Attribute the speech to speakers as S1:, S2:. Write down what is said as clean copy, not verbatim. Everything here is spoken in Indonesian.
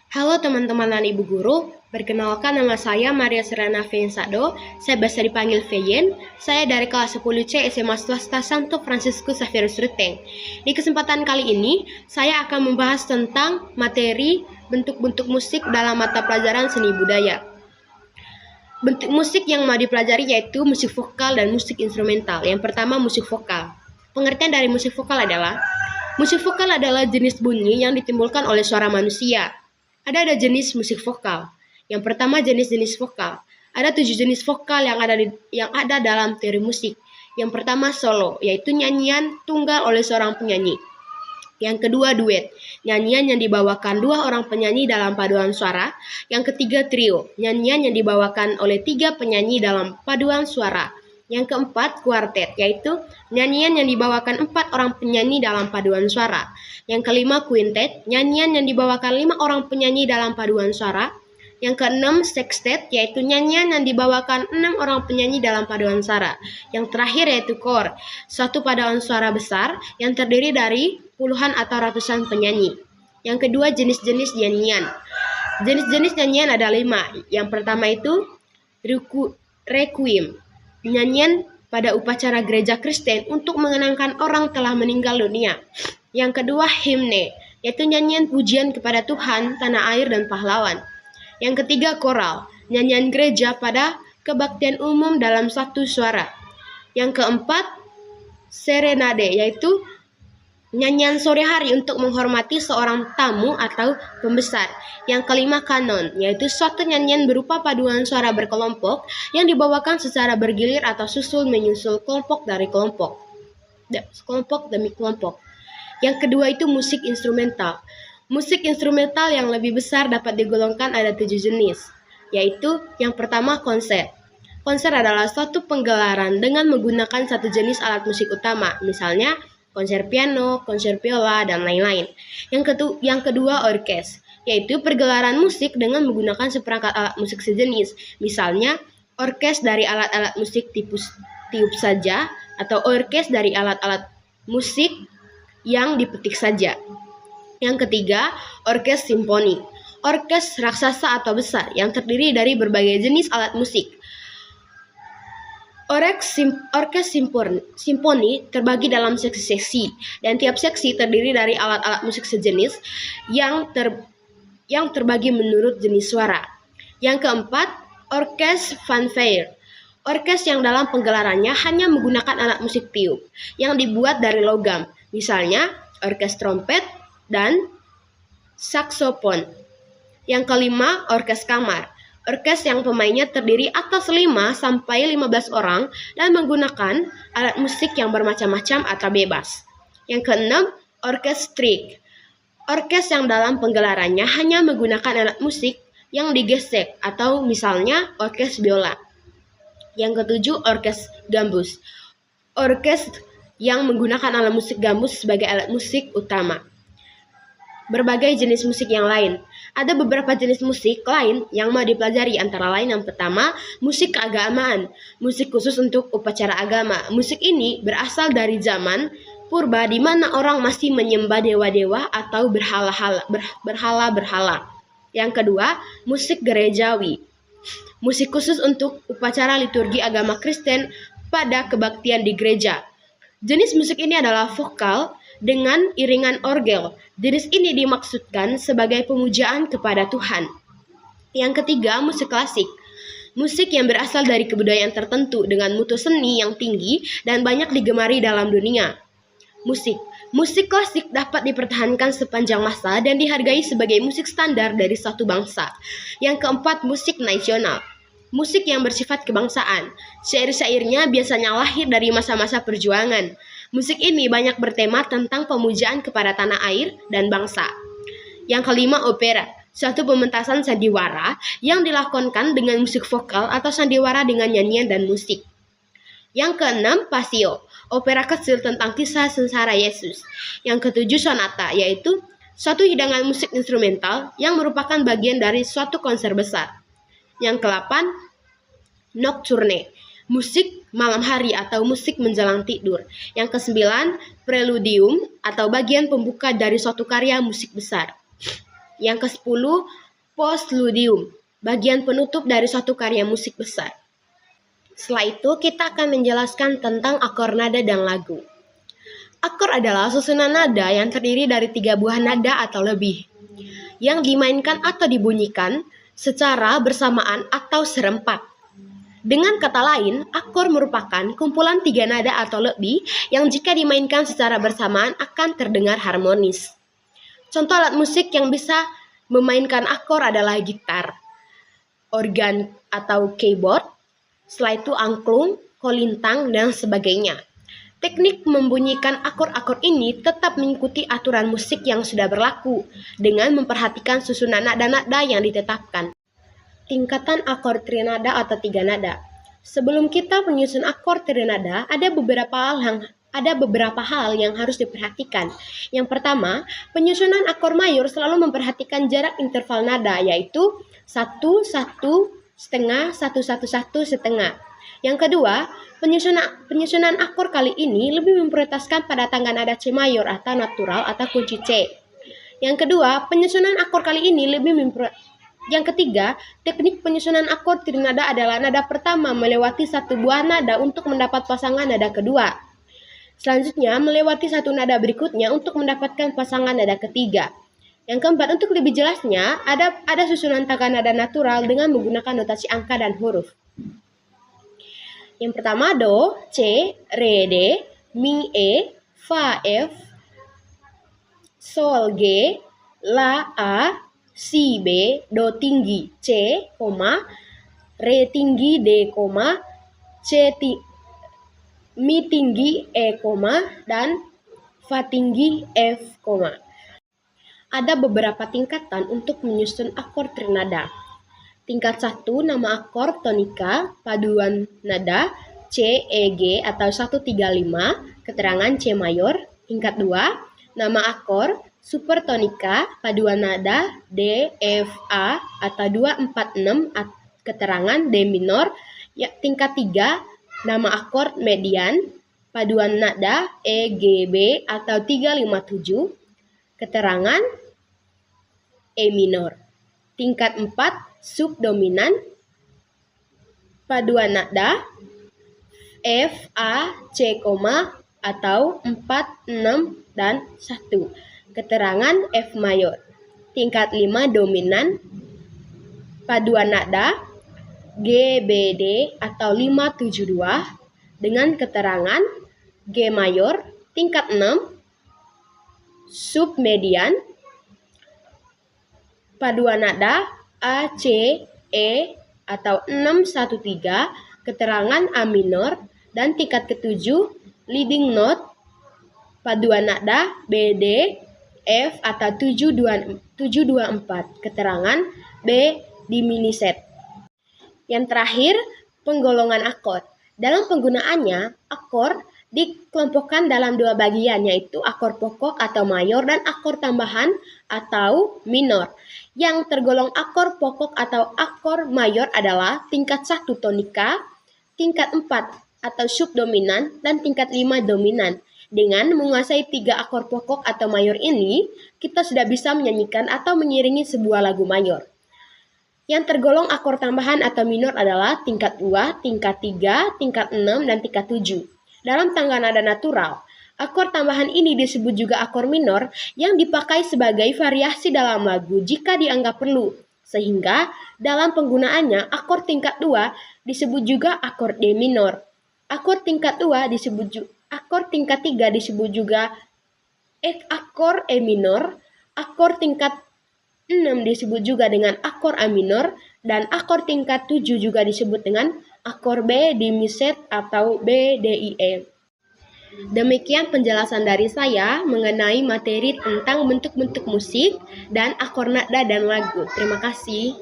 S1: Halo teman-teman dan Ibu Guru, perkenalkan nama saya Maria Serena Feinsado, saya biasa dipanggil Feyen, saya dari kelas 10C SMA Swasta Santo Franciscus Xavierus Ruteng. Di kesempatan kali ini, saya akan membahas tentang materi bentuk-bentuk musik dalam mata pelajaran seni budaya. Bentuk musik yang mau dipelajari yaitu musik vokal dan musik instrumental. Yang pertama, musik vokal. Pengertian dari musik vokal adalah jenis bunyi yang ditimbulkan oleh suara manusia. Ada jenis musik vokal. Yang pertama, jenis-jenis vokal. Ada 7 jenis vokal yang ada dalam teori musik. Yang pertama, solo, yaitu nyanyian tunggal oleh seorang penyanyi. Yang kedua, duet, nyanyian yang dibawakan 2 orang penyanyi dalam paduan suara. Yang ketiga, trio, nyanyian yang dibawakan oleh 3 penyanyi dalam paduan suara. Yang keempat, kuartet, yaitu nyanyian yang dibawakan 4 orang penyanyi dalam paduan suara. Yang kelima, quintet, nyanyian yang dibawakan 5 orang penyanyi dalam paduan suara. Yang keenam, sextet, yaitu nyanyian yang dibawakan 6 orang penyanyi dalam paduan suara. Yang terakhir yaitu kor, suatu paduan suara besar yang terdiri dari puluhan atau ratusan penyanyi. Yang kedua, jenis-jenis nyanyian. Jenis-jenis nyanyian ada 5. Yang pertama itu requiem, nyanyian pada upacara gereja Kristen untuk mengenangkan orang telah meninggal dunia. Yang kedua, himne, yaitu nyanyian pujian kepada Tuhan, tanah air, dan pahlawan. Yang ketiga, koral, nyanyian gereja pada kebaktian umum dalam satu suara. Yang keempat, serenade, yaitu nyanyian sore hari untuk menghormati seorang tamu atau pembesar. Yang kelima, kanon, yaitu suatu nyanyian berupa paduan suara berkelompok yang dibawakan secara bergilir atau susul menyusul kelompok demi kelompok. Yang kedua itu musik instrumental. Musik instrumental yang lebih besar dapat digolongkan ada 7 jenis, yaitu yang pertama, konser. Konser adalah suatu penggelaran dengan menggunakan satu jenis alat musik utama, misalnya konser piano, konser biola, dan lain-lain. Yang kedua, orkes, yaitu pergelaran musik dengan menggunakan seperangkat alat musik sejenis, misalnya orkes dari alat-alat musik tiup saja, atau orkes dari alat-alat musik yang dipetik saja. Yang ketiga, orkes simfoni. Orkes raksasa atau besar yang terdiri dari berbagai jenis alat musik. Orkes simfoni terbagi dalam seksi-seksi, dan tiap seksi terdiri dari alat-alat musik sejenis yang terbagi menurut jenis suara. Yang keempat, orkes fanfare. Orkes yang dalam penggelarannya hanya menggunakan alat musik tiup yang dibuat dari logam, misalnya orkes trompet dan saksofon. Yang kelima, orkes kamar. Orkes yang pemainnya terdiri atas 5-15 orang dan menggunakan alat musik yang bermacam-macam atau bebas. Yang keenam, orkes string. Orkes yang dalam penggelarannya hanya menggunakan alat musik yang digesek atau misalnya orkes biola. Yang ketujuh, orkes gambus. Orkes yang menggunakan alat musik gambus sebagai alat musik utama. Berbagai jenis musik yang lain. Ada beberapa jenis musik lain yang mau dipelajari, antara lain yang pertama, musik keagamaan, musik khusus untuk upacara agama. Musik ini berasal dari zaman purba di mana orang masih menyembah dewa-dewa atau berhala-berhala. Yang kedua, musik gerejawi, musik khusus untuk upacara liturgi agama Kristen pada kebaktian di gereja. Jenis musik ini adalah vokal dengan iringan orgel. Jenis ini dimaksudkan sebagai pemujaan kepada Tuhan. Yang ketiga, musik klasik. Musik yang berasal dari kebudayaan tertentu dengan mutu seni yang tinggi dan banyak digemari dalam dunia. Musik klasik dapat dipertahankan sepanjang masa dan dihargai sebagai musik standar dari suatu bangsa. Yang keempat, musik nasional. Musik yang bersifat kebangsaan. Syair-syairnya biasanya lahir dari masa-masa perjuangan. Musik ini banyak bertema tentang pemujaan kepada tanah air dan bangsa. Yang kelima, opera. Suatu pementasan sandiwara yang dilakonkan dengan musik vokal atau sandiwara dengan nyanyian dan musik. Yang keenam, pasio. Opera kecil tentang kisah sengsara Yesus. Yang ketujuh, sonata, yaitu suatu hidangan musik instrumental yang merupakan bagian dari suatu konser besar. Yang ke-8, nocturne, musik malam hari atau musik menjelang tidur. Yang ke-9, preludium atau bagian pembuka dari suatu karya musik besar. Yang ke-10, postludium, bagian penutup dari suatu karya musik besar. Setelah itu, kita akan menjelaskan tentang akor nada dan lagu. Akor adalah susunan nada yang terdiri dari 3 buah nada atau lebih, yang dimainkan atau dibunyikan secara bersamaan atau serempak. Dengan kata lain, akor merupakan kumpulan 3 nada atau lebih yang jika dimainkan secara bersamaan akan terdengar harmonis. Contoh alat musik yang bisa memainkan akor adalah gitar, organ atau keyboard, setelah itu angklung, kolintang, dan sebagainya. Teknik membunyikan akor-akor ini tetap mengikuti aturan musik yang sudah berlaku dengan memperhatikan susunan nada-nada yang ditetapkan. Tingkatan akor trinada atau 3 nada. Sebelum kita menyusun akor trinada, ada beberapa hal yang harus diperhatikan. Yang pertama, penyusunan akor mayor selalu memperhatikan jarak interval nada, yaitu 1, 1, setengah, 1, 1, 1, setengah. Yang kedua, penyusunan akor kali ini lebih memprioritaskan pada tangga nada C mayor atau natural atau kunci C. Yang kedua, penyusunan akor kali ini Yang ketiga, teknik penyusunan akor trinada adalah nada pertama melewati satu buah nada untuk mendapat pasangan nada kedua. Selanjutnya, melewati satu nada berikutnya untuk mendapatkan pasangan nada ketiga. Yang keempat, untuk lebih jelasnya, ada susunan tangga nada natural dengan menggunakan notasi angka dan huruf. Yang pertama, Do, C, Re, D, Mi, E, Fa, F, Sol, G, La, A, Si, B, Do tinggi, C, Re tinggi, D, Mi tinggi, E, dan Fa tinggi, F, Ada beberapa tingkatan untuk menyusun akor trinada. Tingkat 1, nama akor tonika, paduan nada C, E, G atau 135, keterangan C mayor. Tingkat 2, nama akor supertonika, paduan nada D, F, A atau 246, keterangan D minor. Tingkat 3, nama akor median, paduan nada E, G, B atau 357, keterangan E minor. Tingkat 4, subdominan, paduan nada F, A, C, atau 4, 6, dan 1, keterangan F mayor. Tingkat 5, dominan, paduan nada G, B, D atau 572 dengan keterangan G mayor. Tingkat 6, submedian, paduan nada A, C, E atau 613, keterangan A minor. Dan tingkat ke-7, leading note, paduan nada B, D, F atau 724, keterangan B diminished. Yang terakhir, penggolongan akor. Dalam penggunaannya, akor dikelompokkan dalam 2 bagian, yaitu akor pokok atau mayor dan akor tambahan atau minor. Yang tergolong akor pokok atau akor mayor adalah tingkat 1 tonika, tingkat 4 atau subdominan, dan tingkat 5 dominan. Dengan menguasai 3 akor pokok atau mayor ini, kita sudah bisa menyanyikan atau mengiringi sebuah lagu mayor. Yang tergolong akor tambahan atau minor adalah tingkat 2, tingkat 3, tingkat 6, dan tingkat 7. Dalam tangga nada natural, akor tambahan ini disebut juga akor minor yang dipakai sebagai variasi dalam lagu jika dianggap perlu. Sehingga dalam penggunaannya, akor tingkat 2 disebut juga akor D minor. Akor tingkat 3 disebut juga akor E minor. Akor tingkat 6 disebut juga dengan akor A minor, dan akor tingkat 7 juga disebut dengan akor B diminished atau B, D, I, E. Demikian penjelasan dari saya mengenai materi tentang bentuk-bentuk musik dan akor nada dan lagu. Terima kasih.